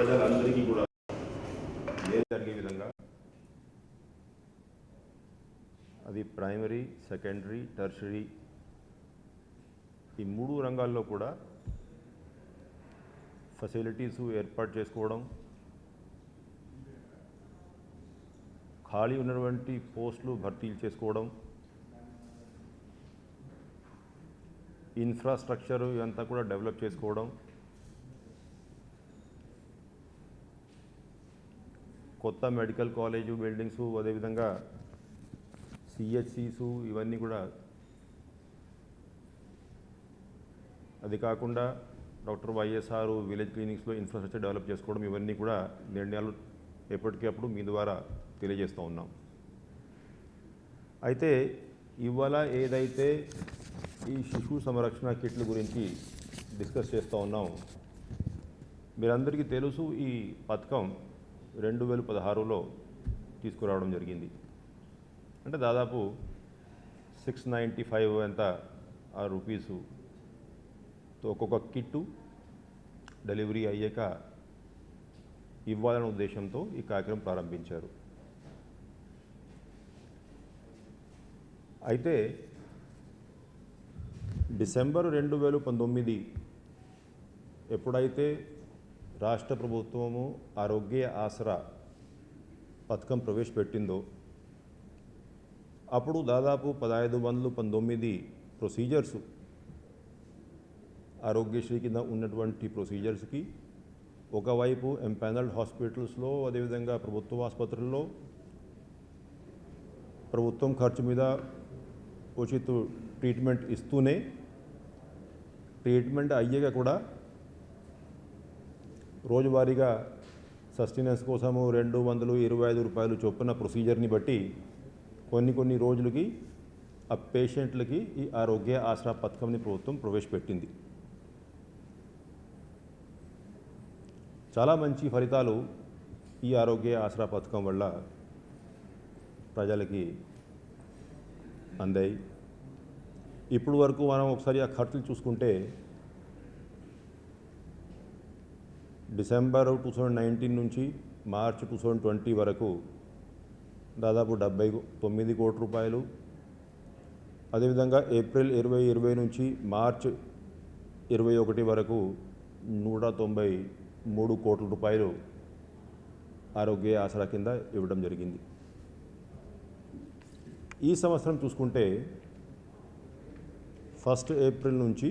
ప్రజలందరికీ కూడా జరిగే విధంగా అది ప్రైమరీ, సెకండరీ, టెర్షరీ ఈ 3 రంగాల్లో కూడా ఫెసిలిటీస్ ఏర్పాటు చేసుకోవడం, ఖాళీ ఉన్నటువంటి పోస్టులు భర్తీలు చేసుకోవడం, ఇన్ఫ్రాస్ట్రక్చర్ ఇదంతా కూడా డెవలప్ చేసుకోవడం, కొత్త మెడికల్ కాలేజు బిల్డింగ్స్, అదేవిధంగా సిహెచ్సిస్ ఇవన్నీ కూడా, అది కాకుండా డాక్టర్ వైఎస్ఆర్ విలేజ్ క్లినిక్స్లో ఇన్ఫ్రాస్ట్రక్చర్ డెవలప్ చేసుకోవడం, ఇవన్నీ కూడా నిర్ణయాలు ఎప్పటికప్పుడు మీ ద్వారా తెలియజేస్తూ ఉన్నాం. అయితే ఇవాళ ఏదైతే ఈ శిశు సంరక్షణ కిట్ల గురించి డిస్కస్ చేస్తూ ఉన్నాం, మీరందరికీ తెలుసు ఈ పథకం 2016లో తీసుకురావడం జరిగింది. అంటే దాదాపు 695 ఎంత ఆ రూపీసు ఒక్కొక్క కిట్టు డెలివరీ అయ్యాక ఇవ్వాలనే ఉద్దేశంతో ఈ కార్యక్రమం ప్రారంభించారు. అయితే డిసెంబర్ 2019 ఎప్పుడైతే రాష్ట్ర ప్రభుత్వము ఆరోగ్య ఆసరా పథకం ప్రవేశపెట్టిందో అప్పుడు దాదాపు 1519 ప్రొసీజర్స్ ఆరోగ్యశ్రీ కింద ఉన్నటువంటి ప్రొసీజర్స్కి ఒకవైపు ఎంపానల్డ్ హాస్పిటల్స్లో, అదేవిధంగా ప్రభుత్వ ఆసుపత్రుల్లో ప్రభుత్వం ఖర్చు మీద ఉచిత ట్రీట్మెంట్ ఇస్తూనే ట్రీట్మెంట్ అయ్యాక కూడా రోజువారీగా సస్టెనెన్స్ కోసము 225 రూపాయలు చొప్పున ప్రొసీజర్ని బట్టి కొన్ని రోజులకి ఆ పేషెంట్లకి ఈ ఆరోగ్య ఆసరా పథకంని ప్రభుత్వం ప్రవేశపెట్టింది. చాలా మంచి ఫలితాలు ఈ ఆరోగ్య ఆసరా పథకం వల్ల ప్రజలకి అందాయి. ఇప్పుడు వరకు మనం ఒకసారి ఆ ఖర్చులు చూసుకుంటే డిసెంబర్ 2019 నుంచి మార్చి 2020 వరకు దాదాపు 79 కోట్ల రూపాయలు, అదేవిధంగా ఏప్రిల్ 2020 నుంచి మార్చి 21 వరకు 193 కోట్ల రూపాయలు ఆరోగ్య ఆసరా కింద ఇవ్వడం జరిగింది. ఈ సంవత్సరం చూసుకుంటే 1 ఏప్రిల్ నుంచి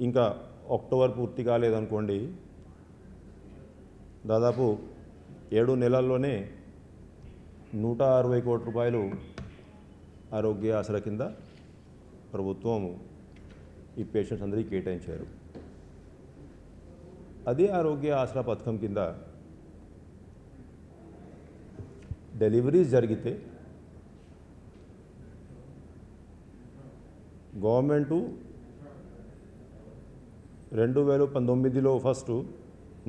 ఇంకా అక్టోబర్ పూర్తి కాలేదనుకోండి, దాదాపు 7 నెలల్లోనే 160 కోట్ల రూపాయలు ఆరోగ్య ఆసరా కింద ప్రభుత్వం ఈ పేషెంట్స్ అందరికీ కేటాయించారు. అదే ఆరోగ్య ఆసరా పథకం కింద డెలివరీస్ జరిగితే గవర్నమెంటు 2019లో ఫస్ట్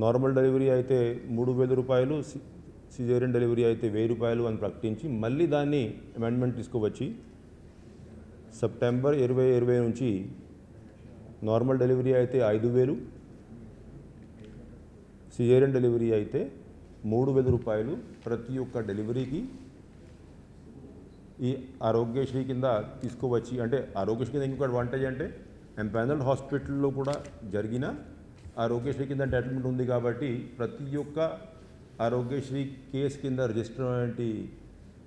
నార్మల్ డెలివరీ అయితే 3000 రూపాయలు, సిజేరియన్ డెలివరీ అయితే 1000 రూపాయలు అని ప్రకటించి మళ్ళీ దాన్ని అమెండ్మెంట్ తీసుకువచ్చి సెప్టెంబర్ 2020 నుంచి నార్మల్ డెలివరీ అయితే 5000, సిజేరియన్ డెలివరీ అయితే 3000 రూపాయలు ప్రతి ఒక్క డెలివరీకి ఈ ఆరోగ్యశ్రీ కింద తీసుకువచ్చి, అంటే ఆరోగ్యశ్రీ కింద ఇంకొక అడ్వాంటేజ్ అంటే ఎంపానల్డ్ హాస్పిటల్లో కూడా జరిగిన ఆరోగ్యశ్రీ కింద ఎంటైటిల్మెంట్ ఉంది కాబట్టి ప్రతి ఒక్క ఆరోగ్యశ్రీ కేసు కింద రిజిస్టర్ అయినటువంటి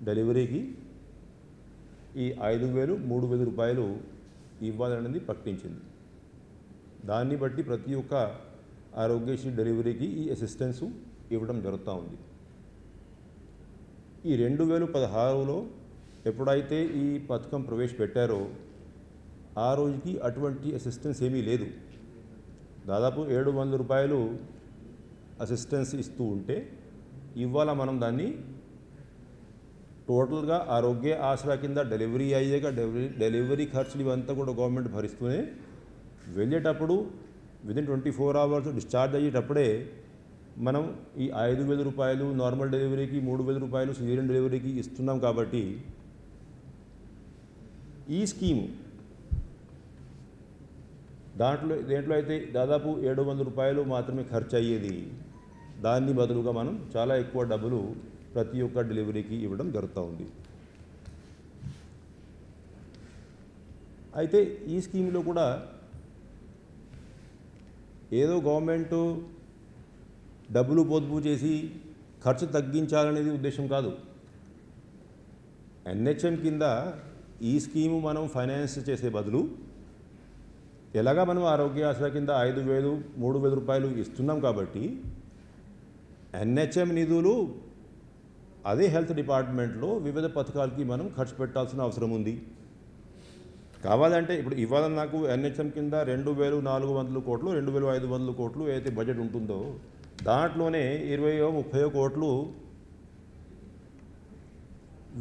డెలివరీకి ఈ 5000, 3000 రూపాయలు ఇవ్వాలనేది ప్రకటించింది. దాన్ని బట్టి ప్రతి ఒక్క ఆరోగ్యశ్రీ డెలివరీకి ఈ అసిస్టెన్స్ ఇవ్వడం జరుగుతూ ఉంది. ఈ 2016లో ఎప్పుడైతే ఈ పథకం ప్రవేశపెట్టారో ఆ రోజుకి అటువంటి అసిస్టెన్స్ ఏమీ లేదు. దాదాపు 700 రూపాయలు అసిస్టెన్స్ ఇస్తూ ఉంటే ఇవాళ మనం దాన్ని టోటల్గా ఆరోగ్య ఆసరా కింద డెలివరీ అయ్యాక డెలివరీ ఖర్చులు ఇవంతా కూడా గవర్నమెంట్ భరిస్తూనే వెళ్ళేటప్పుడు విదిన్ 24 అవర్స్ డిశ్చార్జ్ అయ్యేటప్పుడే మనం ఈ 5000 రూపాయలు నార్మల్ డెలివరీకి, 3000 రూపాయలు సిజేరియన్ డెలివరీకి ఇస్తున్నాం. కాబట్టి ఈ స్కీము దేంట్లో అయితే దాదాపు 700 రూపాయలు మాత్రమే ఖర్చు అయ్యేది, దాన్ని బదులుగా మనం చాలా ఎక్కువ డబ్బులు ప్రతి ఒక్క డెలివరీకి ఇవ్వడం జరుగుతూ ఉంది. అయితే ఈ స్కీమ్లో కూడా ఏదో గవర్నమెంటు డబ్బులు పొదుపు చేసి ఖర్చు తగ్గించాలనేది ఉద్దేశం కాదు. ఎన్హెచ్ఎం కింద ఈ స్కీము మనం ఫైనాన్స్ చేసే బదులు ఎలాగా మనం ఆరోగ్య ఆసరా కింద 5,000, 3,000 రూపాయలు ఇస్తున్నాం కాబట్టి ఎన్హెచ్ఎం నిధులు అదే హెల్త్ డిపార్ట్మెంట్లో వివిధ పథకాలకి మనం ఖర్చు పెట్టాల్సిన అవసరం ఉంది. కావాలంటే ఇప్పుడు ఇవాళ నాకు ఎన్హెచ్ఎం కింద 2,400 కోట్లు, 2,500 కోట్లు ఏదైతే బడ్జెట్ ఉంటుందో దాంట్లోనే 20-30 కోట్లు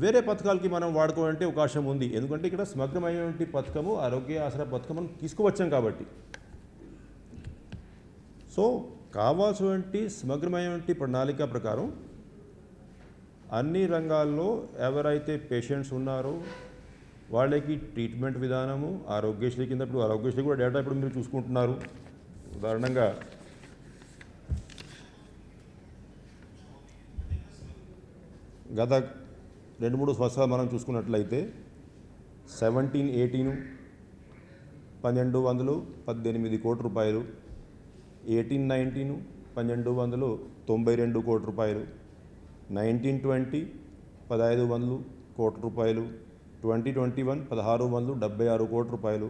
వేరే పథకాలకి మనం వాడుకోవాలంటే అవకాశం ఉంది. ఎందుకంటే ఇక్కడ సమగ్రమైనటువంటి పథకము ఆరోగ్య ఆసరా పథకం మనం తీసుకువచ్చాం కాబట్టి. సో కావాల్సినటువంటి సమగ్రమైనటువంటి ప్రణాళిక ప్రకారం అన్ని రంగాల్లో ఎవరైతే పేషెంట్స్ ఉన్నారో వాళ్ళకి ట్రీట్మెంట్ విధానము ఆరోగ్యశ్రీ కింద, ఇప్పుడు ఆరోగ్యశ్రీ కూడా డేటా ఇప్పుడు మీరు చూసుకుంటున్నారు. ఉదాహరణంగా గత 2-3 సంవత్సరాలు మనం చూసుకున్నట్లయితే 17-18 1,218 కోట్ల రూపాయలు, 18-19 1,292 కోట్ల రూపాయలు, 19-20 1,500 కోట్ల రూపాయలు, 2021 1,676 కోట్ల రూపాయలు,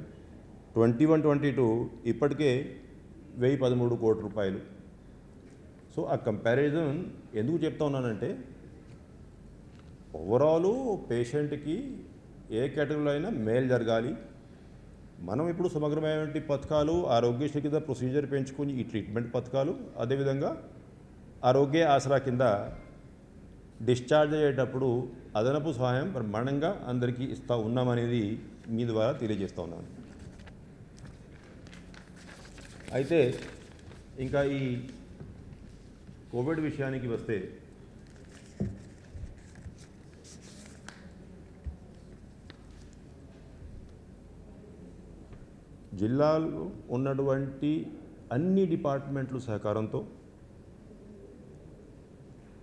21-22 ఇప్పటికే 1,013 కోట్ల రూపాయలు. సో ఆ కంపారిజన్ ఎందుకు చెప్తా ఉన్నానంటే ఓవరాలు పేషెంట్కి ఏ కేటగిరీలో అయినా మేలు జరగాలి. మనం ఇప్పుడు సమగ్రమైనటువంటి పథకాలు ఆరోగ్యశ్రీ కింద ప్రొసీజర్ పెంచుకొని ఈ ట్రీట్మెంట్ పథకాలు, అదేవిధంగా ఆరోగ్య ఆసరా కింద డిశ్చార్జ్ అయ్యేటప్పుడు అదనపు సహాయం బ్రహ్మాండంగా అందరికీ ఇస్తూ ఉన్నామనేది మీ ద్వారా తెలియజేస్తూ ఉన్నాను. అయితే ఇంకా ఈ కోవిడ్ విషయానికి వస్తే జిల్లాలో ఉన్నటువంటి అన్ని డిపార్ట్మెంట్ల సహకారంతో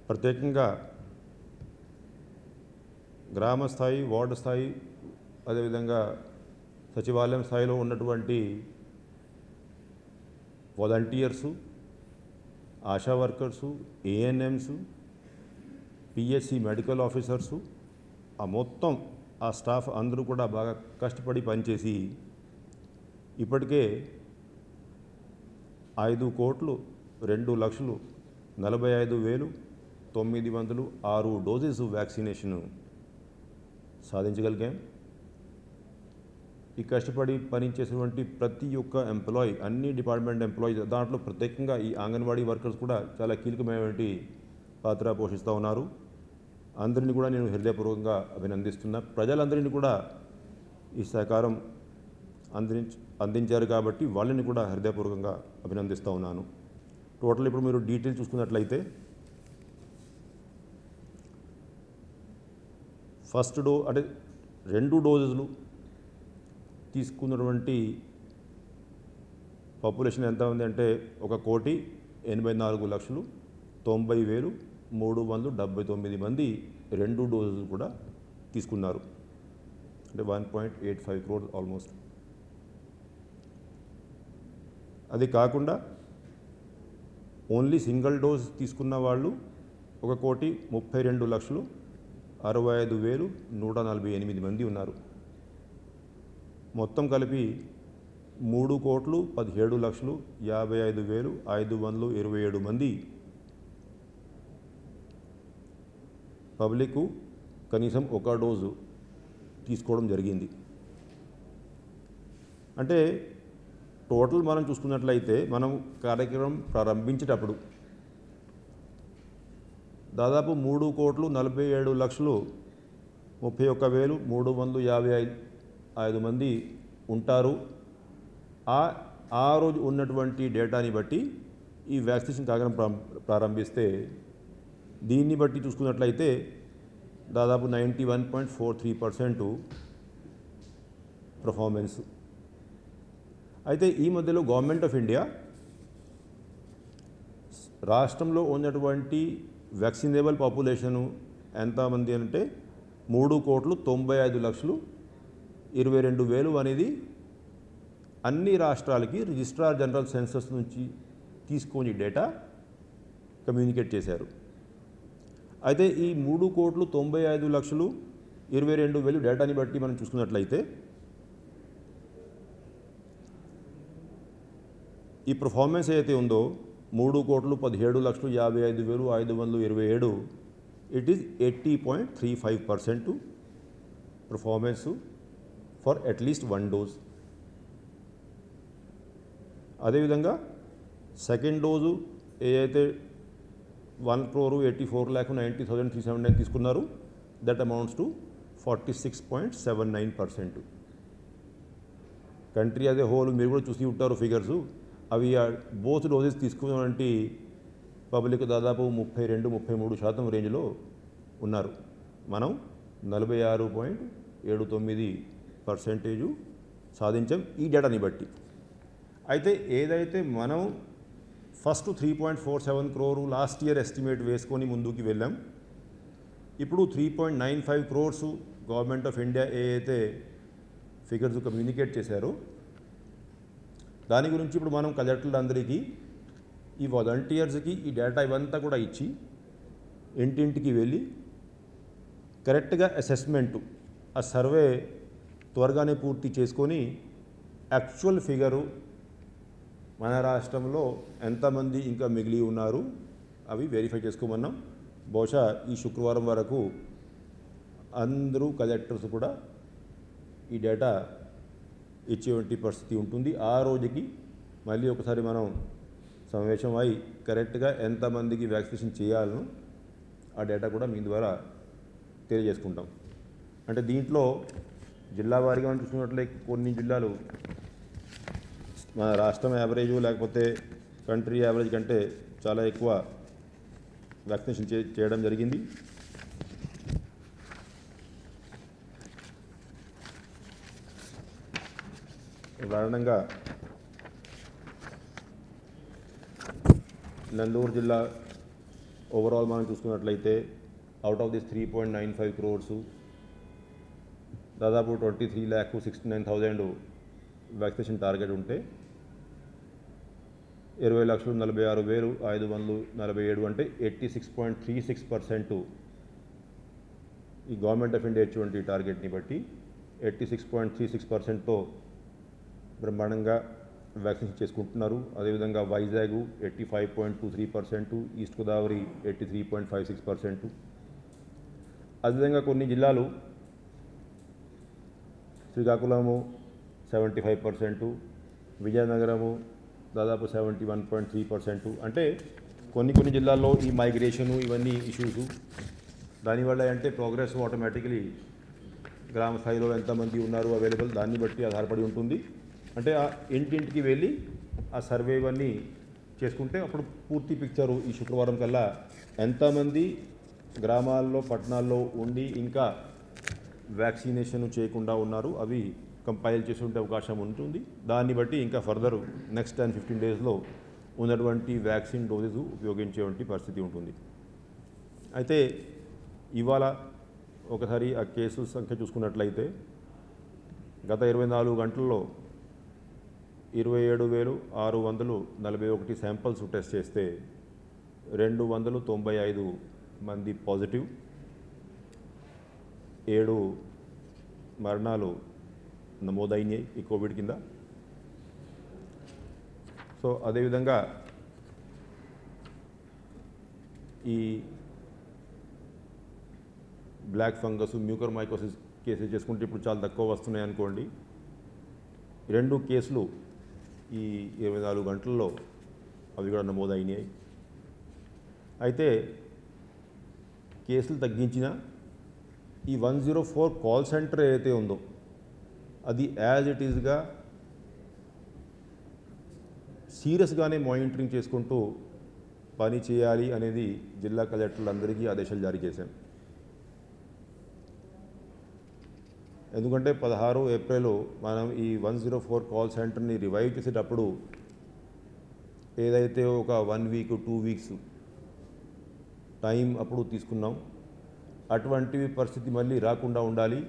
ప్రత్యేకంగా గ్రామ స్థాయి, వార్డు స్థాయి, అదేవిధంగా సచివాలయం స్థాయిలో ఉన్నటువంటి volunteers, ASHA workers, ANMs, PHC medical officers, ఆ మొత్తం ఆ స్టాఫ్ అందరూ కూడా బాగా కష్టపడి పనిచేసి ఇప్పటికే 5,02,45,906 డోసెస్ వ్యాక్సినేషన్ సాధించగలిగాం. ఈ కష్టపడి పనిచేసేటువంటి ప్రతి ఒక్క ఎంప్లాయీ, అన్ని డిపార్ట్మెంట్ ఎంప్లాయీస్, దాంట్లో ప్రత్యేకంగా ఈ అంగన్వాడీ వర్కర్స్ కూడా చాలా కీలకమైనటువంటి పాత్ర పోషిస్తూ ఉన్నారు. అందరినీ కూడా నేను హృదయపూర్వకంగా అభినందిస్తున్నా. ప్రజలందరినీ కూడా ఈ సహకారం అందించారు కాబట్టి వాళ్ళని కూడా హృదయపూర్వకంగా అభినందిస్తూ ఉన్నాను. టోటల్ ఇప్పుడు మీరు డీటెయిల్ చూసుకున్నట్లయితే ఫస్ట్ అంటే 2 డోసులు తీసుకున్నటువంటి పాపులేషన్ ఎంత ఉంది అంటే 1,84,90,379 మంది 2 డోసులు కూడా తీసుకున్నారు. అంటే 1.85 crores ఆల్మోస్ట్. అది కాకుండా ఓన్లీ సింగిల్ డోస్ తీసుకున్న వాళ్ళు 1,32,65,148 మంది ఉన్నారు. మొత్తం కలిపి 3,17,55,527 మంది పబ్లిక్ కనీసం 1 డోసు తీసుకోవడం జరిగింది. అంటే టోటల్ మనం చూసుకున్నట్లయితే మనం కార్యక్రమం ప్రారంభించేటప్పుడు దాదాపు 3,47,31,355 మంది ఉంటారు. ఆ రోజు ఉన్నటువంటి డేటాని బట్టి ఈ వ్యాక్సినేషన్ కార్యక్రమం ప్రారంభిస్తే దీన్ని బట్టి చూసుకున్నట్లయితే దాదాపు 91.43% పర్ఫార్మెన్స్. అయితే ఈ మధ్యలో గవర్నమెంట్ ఆఫ్ ఇండియా రాష్ట్రంలో ఉన్నటువంటి వ్యాక్సినేబుల్ పాపులేషను ఎంతమంది అంటే 3,95,22,000 అనేది అన్ని రాష్ట్రాలకి రిజిస్ట్రార్ జనరల్ సెన్సస్ నుంచి తీసుకొని డేటా కమ్యూనికేట్ చేశారు. అయితే ఈ 3,95,22,000 డేటాని బట్టి మనం చూసుకున్నట్లయితే ఈ పర్ఫార్మెన్స్ ఏదైతే ఉందో 3,17,55,527 it is 80.35% performance for at least 1 dose. అదేవిధంగా సెకండ్ డోజు ఏదైతే 1,84,90,379 తీసుకున్నారు, that amounts to 46.79%. Country as a whole మీరు కూడా చూసి ఉంటారు ఫిగర్స్. అవి బోత్ డోసెస్ తీసుకున్నటువంటి పబ్లిక్ దాదాపు 32-33% రేంజ్లో ఉన్నారు. మనం 46.79% సాధించాం ఈ డేటాని బట్టి. అయితే ఏదైతే మనం first 3.47 crore last year estimate వేసుకొని ముందుకు వెళ్ళాం, ఇప్పుడు 3.95 crores గవర్నమెంట్ ఆఫ్ ఇండియా ఏదైతే ఫిగర్స్ కమ్యూనికేట్ చేశారో దాని గురించి ఇప్పుడు మనం కలెక్టర్లందరికీ ఈ వాలంటీర్స్కి ఈ డేటా ఇవంతా కూడా ఇచ్చి ఇంటింటికి వెళ్ళి కరెక్ట్గా అసెస్మెంటు ఆ సర్వే త్వరగానే పూర్తి చేసుకొని యాక్చువల్ ఫిగరు మన రాష్ట్రంలో ఎంతమంది ఇంకా మిగిలి ఉన్నారు అవి వెరిఫై చేసుకోమన్నాం. బహుశా ఈ శుక్రవారం వరకు అందరూ కలెక్టర్స్ కూడా ఈ డేటా ఇచ్చేటువంటి పరిస్థితి ఉంటుంది. ఆ రోజుకి మళ్ళీ ఒకసారి మనం సమావేశం అయి కరెక్ట్గా ఎంతమందికి వ్యాక్సినేషన్ చేయాలను ఆ డేటా కూడా మీ ద్వారా తెలియజేసుకుంటాం. అంటే దీంట్లో జిల్లా వారీగా మనం చూసుకున్నట్లయితే కొన్ని జిల్లాలు మన రాష్ట్రం యావరేజ్ లేకపోతే కంట్రీ యావరేజ్ కంటే చాలా ఎక్కువ వ్యాక్సినేషన్ చేయడం జరిగింది. ఉదాహరణంగా నందూరు జిల్లా ఓవరాల్ మనం చూసుకున్నట్లయితే అవుట్ ఆఫ్ దిస్ 3.95 crores దాదాపు 23,69,000 వ్యాక్సినేషన్ టార్గెట్ ఉంటే 20,46,547 అంటే 86.36% ఈ గవర్నమెంట్ ఆఫ్ ఇండియా ఇచ్చేటువంటి టార్గెట్ని బట్టి 86.36%తో బ్రహ్మాండంగా వ్యాక్సినేషన్ చేసుకుంటున్నారు. అదేవిధంగా వైజాగ్ 85.23%, ఈస్ట్ గోదావరి 83.56%. అదేవిధంగా కొన్ని జిల్లాలు శ్రీకాకుళము 75%, విజయనగరము దాదాపు 71.3%. అంటే కొన్ని జిల్లాల్లో ఈ మైగ్రేషను ఇవన్నీ ఇష్యూసు దానివల్ల అంటే ప్రోగ్రెస్ ఆటోమేటికలీ గ్రామ స్థాయిలో ఎంతమంది ఉన్నారు అవైలబుల్ దాన్ని బట్టి ఆధారపడి ఉంటుంది. అంటే ఆ ఇంటింటికి వెళ్ళి ఆ సర్వే ఇవన్నీ చేసుకుంటే అప్పుడు పూర్తి పిక్చరు ఈ శుక్రవారం కల్లా ఎంతమంది గ్రామాల్లో పట్టణాల్లో ఉండి ఇంకా వ్యాక్సినేషన్ చేయకుండా ఉన్నారు అవి కంపైల్ చేసి ఉండే అవకాశం ఉంటుంది. దాన్ని బట్టి ఇంకా ఫర్దర్ నెక్స్ట్ 10-15 డేస్లో ఉన్నటువంటి వ్యాక్సిన్ డోసెస్ ఉపయోగించేటువంటి పరిస్థితి ఉంటుంది. అయితే ఇవాళ ఒకసారి ఆ కేసుల సంఖ్య చూసుకున్నట్లయితే గత 24 గంటల్లో 27,641 శాంపిల్స్ టెస్ట్ చేస్తే 295 మంది పాజిటివ్, 7 మరణాలు నమోదైనాయి ఈ కోవిడ్ కింద. సో అదేవిధంగా ఈ black fungus mucormycosis cases చేసుకుంటే ఇప్పుడు చాలా తక్కువ వస్తున్నాయి అనుకోండి. 2 కేసులు ఈ 24 గంటల్లో అవి కూడా నమోదైనాయి. అయితే కేసులు తగ్గించిన ఈ 104 కాల్ సెంటర్ ఏదైతే ఉందో అది యాజ్ ఇట్ ఈజ్గా సీరియస్గానే మానిటరింగ్ చేసుకుంటూ పని చేయాలి అనేది జిల్లా కలెక్టర్లందరికీ ఆదేశాలు జారీ చేశాం. ఎందుకంటే 16 ఏప్రిల్ మనం ఈ 104 కాల్ సెంటర్ని రివైవ్ చేసేటప్పుడు ఏదైతే ఒక 1 వీక్ 2 వీక్స్ టైం అప్పుడు తీసుకున్నాం, అటువంటి పరిస్థితి మళ్ళీ రాకుండా ఉండాలి,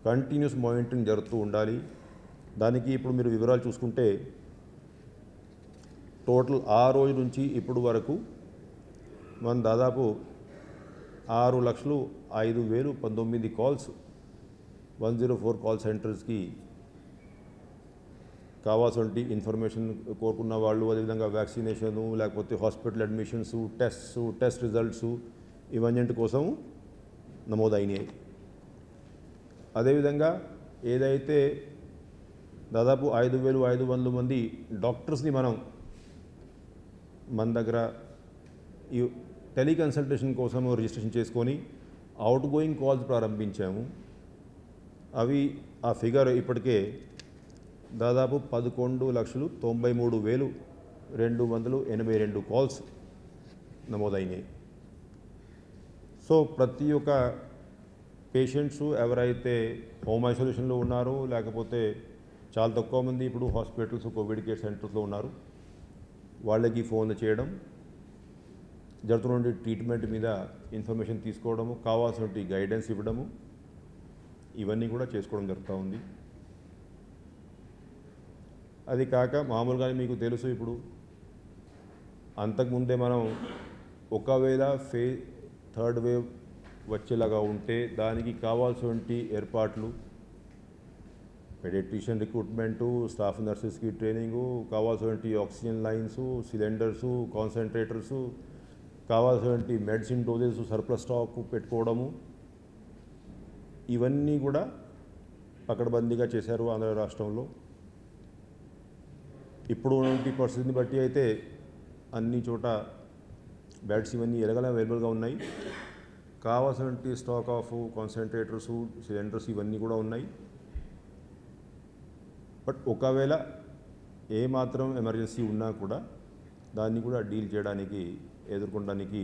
కంటిన్యూస్ మానిటరింగ్ జరుగుతూ ఉండాలి. దానికి ఇప్పుడు మీరు వివరాలు చూసుకుంటే టోటల్ ఆ రోజు నుంచి ఇప్పుడు వరకు మనం దాదాపు 6,05,019 కాల్స్ 104 కాల్ సెంటర్స్కి కావాల్సిన ఇన్ఫర్మేషన్ కోరుకున్న వాళ్ళు, అదేవిధంగా వ్యాక్సినేషను, లేకపోతే హాస్పిటల్ అడ్మిషన్స్, టెస్ట్ రిజల్ట్స్ ఇవన్నింటి కోసం నమోదైనాయి. అదేవిధంగా ఏదైతే దాదాపు 5,500 మంది డాక్టర్స్ని మన దగ్గర ఈ టెలికన్సల్టేషన్ కోసం రిజిస్ట్రేషన్ చేసుకొని అవుట్ గోయింగ్ కాల్స్ ప్రారంభించాము. ఆ ఫిగర్ ఇప్పటికే దాదాపు 11,93,282 కాల్స్ నమోదైనాయి. సో ప్రతి ఒక్క పేషెంట్స్ ఎవరైతే హోమ్ ఐసోలేషన్లో ఉన్నారో, లేకపోతే చాలా తక్కువ మంది ఇప్పుడు హాస్పిటల్స్ కోవిడ్ కేర్ సెంటర్స్లో ఉన్నారు, వాళ్ళకి ఫోన్ చేయడం, జరుగుతున్న ట్రీట్మెంట్ మీద ఇన్ఫర్మేషన్ తీసుకోవడము, కావాల్సిన గైడెన్స్ ఇవ్వడము, ఇవన్నీ కూడా చేసుకోవడం జరుగుతూ ఉంది. అది కాక మామూలుగా మీకు తెలుసు, ఇప్పుడు అంతకుముందే మనం ఒకవేళ థర్డ్ వేవ్ వచ్చేలాగా ఉంటే దానికి కావాల్సిన ఏర్పాట్లు, పెడియాట్రిషియన్ రిక్రూట్మెంటు, స్టాఫ్ నర్సెస్కి ట్రైనింగు, కావాల్సిన ఆక్సిజన్ లైన్స్, సిలిండర్సు, కాన్సన్ట్రేటర్సు, కావాల్సిన మెడిసిన్ డోజెస్ సర్ప్లస్ స్టాక్ పెట్టుకోవడము, ఇవన్నీ కూడా పకడ్బందీగా చేశారు ఆంధ్ర రాష్ట్రంలో. ఇప్పుడు ఉన్నటువంటి పరిస్థితిని బట్టి అయితే అన్ని చోట బెడ్స్ ఇవన్నీ అవైలబుల్గా ఉన్నాయి. కావాల్సిన స్టాక్ ఆఫ్ కాన్సన్ట్రేటర్సు, సిలిండర్స్ ఇవన్నీ కూడా ఉన్నాయి. బట్ ఒకవేళ ఏమాత్రం ఎమర్జెన్సీ ఉన్నా కూడా దాన్ని కూడా డీల్ చేయడానికి, ఎదుర్కొనడానికి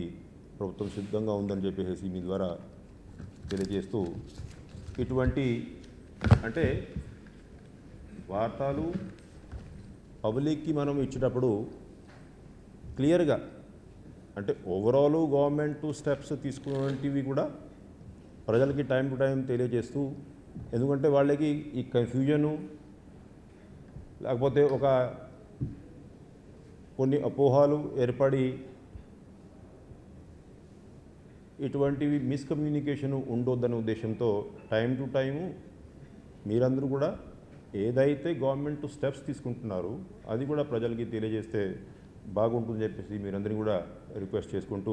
ప్రభుత్వం సిద్ధంగా ఉందని చెప్పేసి మీ ద్వారా తెలియజేస్తూ, ఇటువంటి అంటే వార్తలు పబ్లిక్కి మనం ఇచ్చేటప్పుడు క్లియర్గా, అంటే ఓవరాల్ గవర్నమెంట్ స్టెప్స్ తీసుకున్నవి కూడా ప్రజలకి టైం టు టైం తెలియజేస్తూ, ఎందుకంటే వాళ్ళకి ఈ కన్ఫ్యూజను, లేకపోతే కొన్ని అపోహలు ఏర్పడి ఇటువంటివి మిస్కమ్యూనికేషన్ ఉండొద్దనే ఉద్దేశంతో టైం టు టైము మీరందరూ కూడా ఏదైతే గవర్నమెంట్ స్టెప్స్ తీసుకుంటున్నారో అది కూడా ప్రజలకి తెలియజేస్తే బాగుంటుందని చెప్పేసి మీరందరినీ కూడా రిక్వెస్ట్ చేసుకుంటూ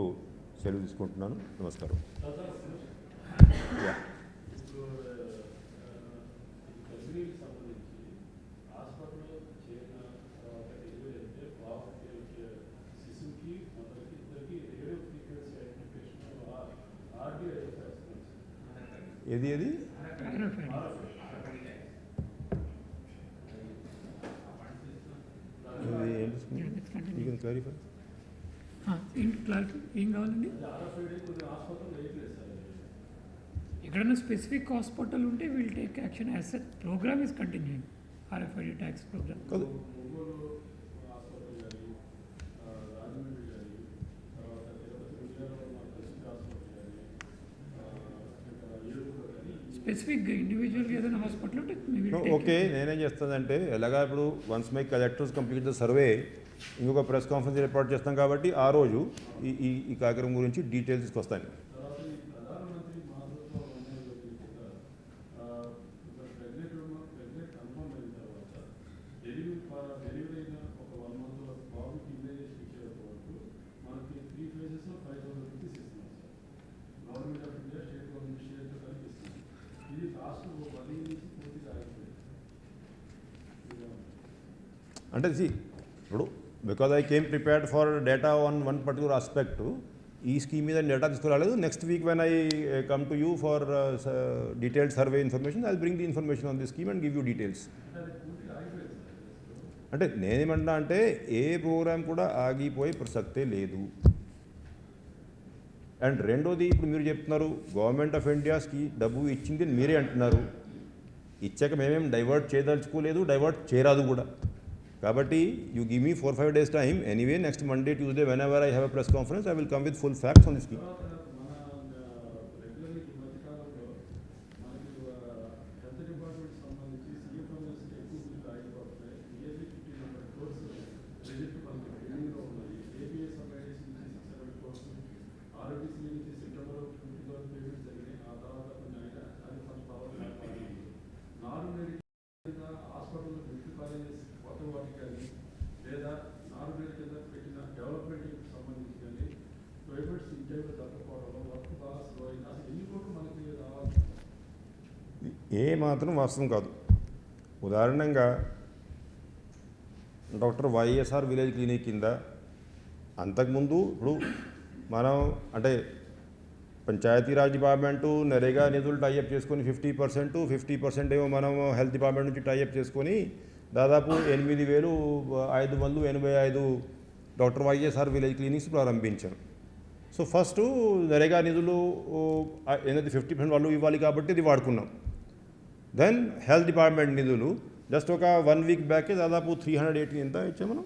సెలవు తీసుకుంటున్నాను. నమస్కారం. ఏది ఏది క్లారిఫై ఏం కావాలండి? ఎక్కడైనా స్పెసిఫిక్ హాస్పిటల్ ఉంటే will take action as such. Program is continuing, RFID tags program. Specific ఇండివిజువల్గా ఏదైనా హాస్పిటల్ ఉంటే ఓకే. నేనేం చేస్తానంటే ఎలాగా ఇప్పుడు once my collectors complete the survey ఇంకొక ప్రెస్ కాన్ఫరెన్స్ ఏర్పాటు చేస్తాం కాబట్టి ఆ రోజు ఈ కార్యక్రమం గురించి డీటెయిల్స్ తీసుకొస్తాను. అంటే ఇప్పుడు because I came prepared for data on one particular aspect, ఈ స్కీమ్ మీద డేటా తీసుకురాలేదు. Next week when I come to you for detailed survey information, I bring the information on the scheme and give you details. అంటే నేనేమంటా అంటే ఏ programme కూడా ఆగిపోయే ప్రసక్తే లేదు. And రెండోది ఇప్పుడు మీరు చెప్తున్నారు గవర్నమెంట్ ఆఫ్ ఇండియాస్కి డబ్బు ఇచ్చింది అని మీరే అంటున్నారు. ఇచ్చాక మేమేం డైవర్ట్ చేయదలుచుకోలేదు, డైవర్ట్ చేయరాదు కూడా. కాబట్టి you give me 4-5 days time. Anyway next Monday Tuesday whenever I have a press conference I will come with full facts on this scheme. ఏ మాత్రం వాస్తవం కాదు. ఉదాహరణంగా డాక్టర్ వైఎస్ఆర్ విలేజ్ క్లినిక్ కింద అంతకుముందు ఇప్పుడు మనం అంటే పంచాయతీరాజ్ డిపార్ట్మెంటు నరేగా నిధులు టైఅప్ చేసుకొని 50% ఏమో మనం హెల్త్ డిపార్ట్మెంట్ నుంచి టైఅప్ చేసుకొని దాదాపు 8,585 డాక్టర్ వైఎస్ఆర్ విలేజ్ క్లినిక్స్ ప్రారంభించాం. సో ఫస్ట్ నరేగా నిధులు ఏదైతే 50% వాళ్ళు ఇవ్వాలి కాబట్టి ఇది వాడుకున్నాం. దెన్ హెల్త్ డిపార్ట్మెంట్ నిధులు జస్ట్ ఒక 1 week బ్యాకే దాదాపు 380 ఎంత ఇచ్చాం మనం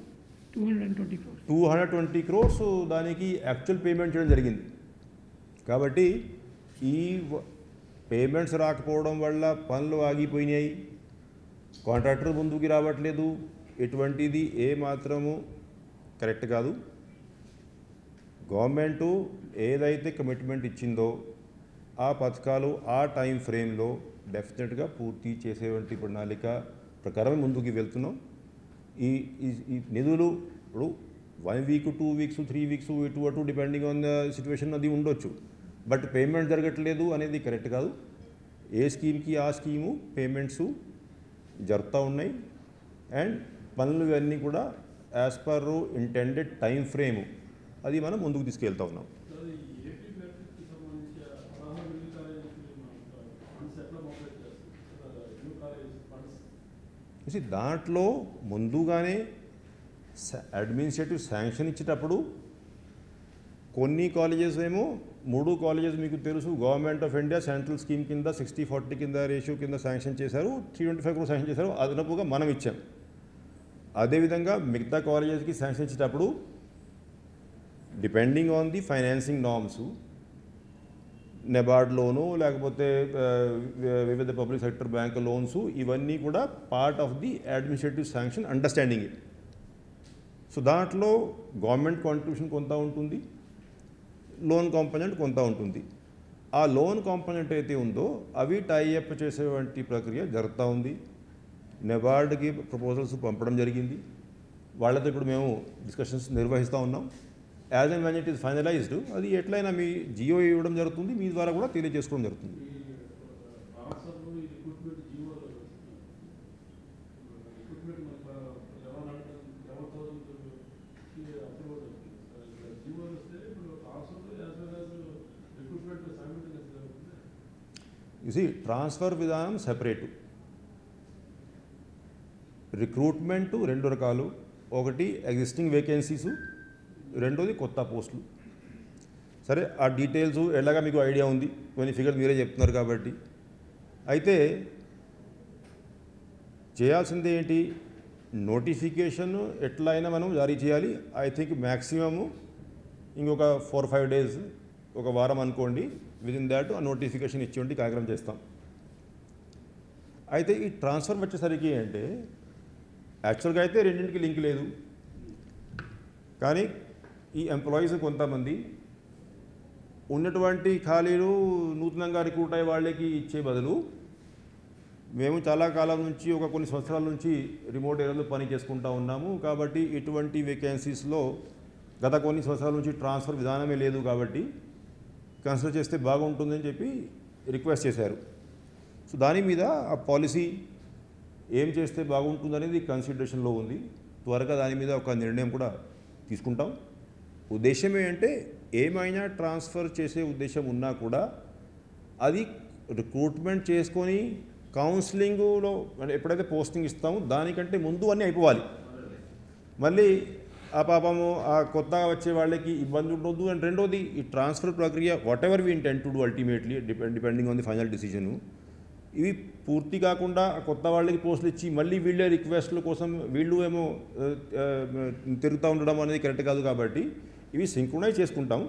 220 crores దానికి యాక్చువల్ పేమెంట్ చేయడం జరిగింది. కాబట్టి ఈ పేమెంట్స్ రాకపోవడం వల్ల పనులు ఆగిపోయినాయి, కాంట్రాక్టర్ ముందుకు రావట్లేదు. ఎటువంటిది ఏ మాత్రము కరెక్ట్ కాదు. గవర్నమెంటు ఏదైతే కమిట్మెంట్ ఇచ్చిందో ఆ పథకాలు ఆ టైం ఫ్రేమ్లో డెఫినెట్గా పూర్తి చేసేటువంటి ప్రణాళిక ప్రకారం ముందుకు వెళ్తున్నాం. ఈ నిధులు ఇప్పుడు 1 week 2 weeks 3 weeks ఇటు అటు డిపెండింగ్ ఆన్ ద సిచ్యువేషన్ అది ఉండొచ్చు. బట్ పేమెంట్ జరగట్లేదు అనేది కరెక్ట్ కాదు. ఏ స్కీమ్కి ఆ స్కీము పేమెంట్స్ జరుగుతూ ఉన్నాయి. అండ్ పనులు ఇవన్నీ కూడా as per intended time frame అది మనం ముందుకు తీసుకెళ్తా ఉన్నాం. దాంట్లో ముందుగానే అడ్మినిస్ట్రేటివ్ శాంక్షన్ ఇచ్చేటప్పుడు కొన్ని కాలేజెస్ ఏమో 3 colleges మీకు తెలుసు government of India central scheme కింద 60-40 కింద రేషియో కింద శాంక్షన్ చేశారు, 325 crores శాంక్షన్ చేశారు, అదనపుగా మనం ఇచ్చాం. అదేవిధంగా మిగతా కాలేజెస్కి శాంక్షన్ ఇచ్చేటప్పుడు depending on the financing norms NABARD loan లేకపోతే వివిధ పబ్లిక్ సెక్టర్ బ్యాంక్ లోన్స్ ఇవన్నీ కూడా part of the administrative sanction understanding. So దాంట్లో గవర్నమెంట్ కాంట్రిబ్యూషన్ కొంత ఉంటుంది, లోన్ కాంపోనెంట్ కొంత ఉంటుంది. ఆ లోన్ కాంపోనెంట్ అయితే ఉందో అవి టైఅప్ చేసేటువంటి ప్రక్రియ జరుగుతూ ఉంది. నెబార్డ్కి ప్రపోజల్స్ పంపడం జరిగింది. వాళ్ళతో ఇప్పుడు మేము డిస్కషన్స్ నిర్వహిస్తూ ఉన్నాం. As and when it is finalized అది ఎట్లయినా మీ జియో ఇవ్వడం జరుగుతుంది, మీ ద్వారా కూడా తెలియజేసుకోవడం జరుగుతుంది. ఇది ట్రాన్స్ఫర్ విధానం సెపరేటు. రిక్రూట్మెంట్ 2 రకాలు, ఒకటి ఎగ్జిస్టింగ్ వేకెన్సీసు, రెండోది కొత్త పోస్టులు. సరే ఆ డీటెయిల్స్ ఎలాగా మీకు ఐడియా ఉంది, కొన్ని ఫిగర్స్ మీరే చెప్తున్నారు కాబట్టి. అయితే చేయాల్సింది ఏంటి, నోటిఫికేషన్ ఎట్లా అయినా మనం జారీ చేయాలి. ఐ థింక్ మ్యాక్సిమము ఇంకొక 4-5 days, ఒక వారం అనుకోండి, విదిన్ దాట్ ఆ నోటిఫికేషన్ ఇచ్చేయండి, కార్యక్రమం చేస్తాం. అయితే ఈ ట్రాన్స్ఫర్ వచ్చేసరికి అంటే యాక్చువల్గా అయితే రెండింటికి లింక్ లేదు, కానీ ఈ ఎంప్లాయీస్ కొంతమంది ఉన్నటువంటి ఖాళీలు నూతనంగా రిక్రూట్ అయ్యే వాళ్ళకి ఇచ్చే బదులు మేము చాలా కాలం నుంచి కొన్ని సంవత్సరాల నుంచి రిమోట్ ఏరియాలో పని చేసుకుంటూ ఉన్నాము కాబట్టి ఇటువంటి వేకెన్సీస్లో గత కొన్ని సంవత్సరాల నుంచి ట్రాన్స్ఫర్ విధానమే లేదు కాబట్టి కన్సిడర్ చేస్తే బాగుంటుందని చెప్పి రిక్వెస్ట్ చేశారు. సో దాని మీద ఆ పాలసీ ఏం చేస్తే బాగుంటుందనేది కన్సిడరేషన్లో ఉంది. త్వరగా దాని మీద ఒక నిర్ణయం కూడా తీసుకుంటాం. ఉద్దేశం ఏంటంటే ఏమైనా ట్రాన్స్ఫర్ చేసే ఉద్దేశం ఉన్నా కూడా అది రిక్రూట్మెంట్ చేసుకొని కౌన్సిలింగ్లో ఎప్పుడైతే పోస్టింగ్ ఇస్తామో దానికంటే ముందు అన్నీ అయిపోవాలి. మళ్ళీ ఆ పాపము ఆ కొత్తగా వచ్చే వాళ్ళకి ఇబ్బంది ఉండొద్దు. అండ్ రెండోది ఈ ట్రాన్స్ఫర్ ప్రక్రియ whatever we intend to do ultimately depending on the final decision, ఇవి పూర్తి కాకుండా కొత్త వాళ్ళకి పోస్టులు ఇచ్చి మళ్ళీ వీళ్ళే రిక్వెస్ట్ల కోసం వీళ్ళు ఏమో తిరుగుతూ ఉండడం అనేది కరెక్ట్ కాదు. కాబట్టి ఇవి సింక్రొనైజ్ చేసుకుంటాం.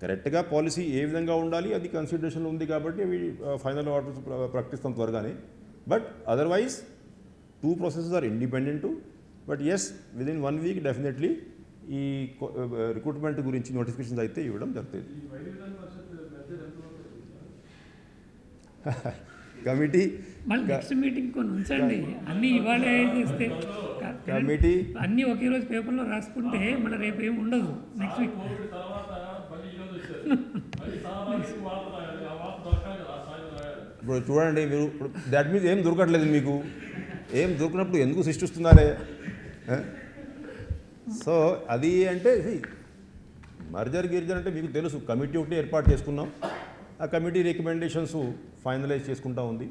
కరెక్ట్గా పాలసీ ఏ విధంగా ఉండాలి అది కన్సిడరేషన్లో ఉంది కాబట్టి అవి ఫైనల్ ఆర్డర్స్ ప్రకటిస్తాం త్వరగానే. But otherwise 2 processes are independent. But yes within 1 week definitely ఈ రిక్రూట్మెంట్ గురించి నోటిఫికేషన్స్ అయితే ఇవ్వడం జరుగుతుంది. కమిటీ మళ్ళీ నెక్స్ట్ మీటింగ్ కొన్ని ఉంచండి. అన్నీ ఇవాళే చేస్తే కమిటీ అన్నీ ఒకే రోజు పేపర్లో రాసుకుంటే మళ్ళీ రేపు ఏమి ఉండదు. నెక్స్ట్ వీక్ ఇప్పుడు చూడండి, మీరు ఇప్పుడు దాట్ మీన్స్ ఏం దొరకట్లేదు మీకు. ఏం దొరికినప్పుడు ఎందుకు సృష్టిస్తున్నారే? సో అది అంటే మర్జర్ గిర్జర్ అంటే మీకు తెలుసు, కమిటీ ఒకటి ఏర్పాటు చేసుకున్నాం. ఆ కమిటీ రికమెండేషన్స్ ఫైనలైజ్ చేసుకుంటా ఉంది.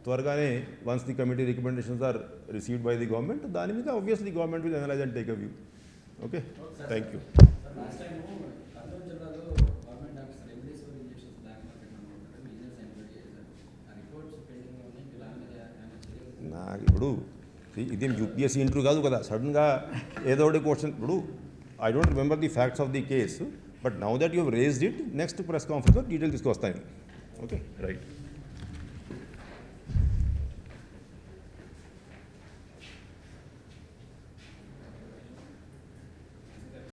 త్వరగానే once the committee recommendations are received by the government, దాని మీద obviously government will analyse and take a view. Okay, thank you. నాకు ఇప్పుడు ఇదేం యూపీఎస్సీ ఇంటర్వ్యూ కాదు కదా, సడన్గా ఏదో ఒకటి క్వశ్చన్. ఇప్పుడు I don't remember the facts of the case, but now that you raised it, next press కాన్ఫరెన్స్లో డీటెయిల్ తీసుకొస్తాను. Okay, right.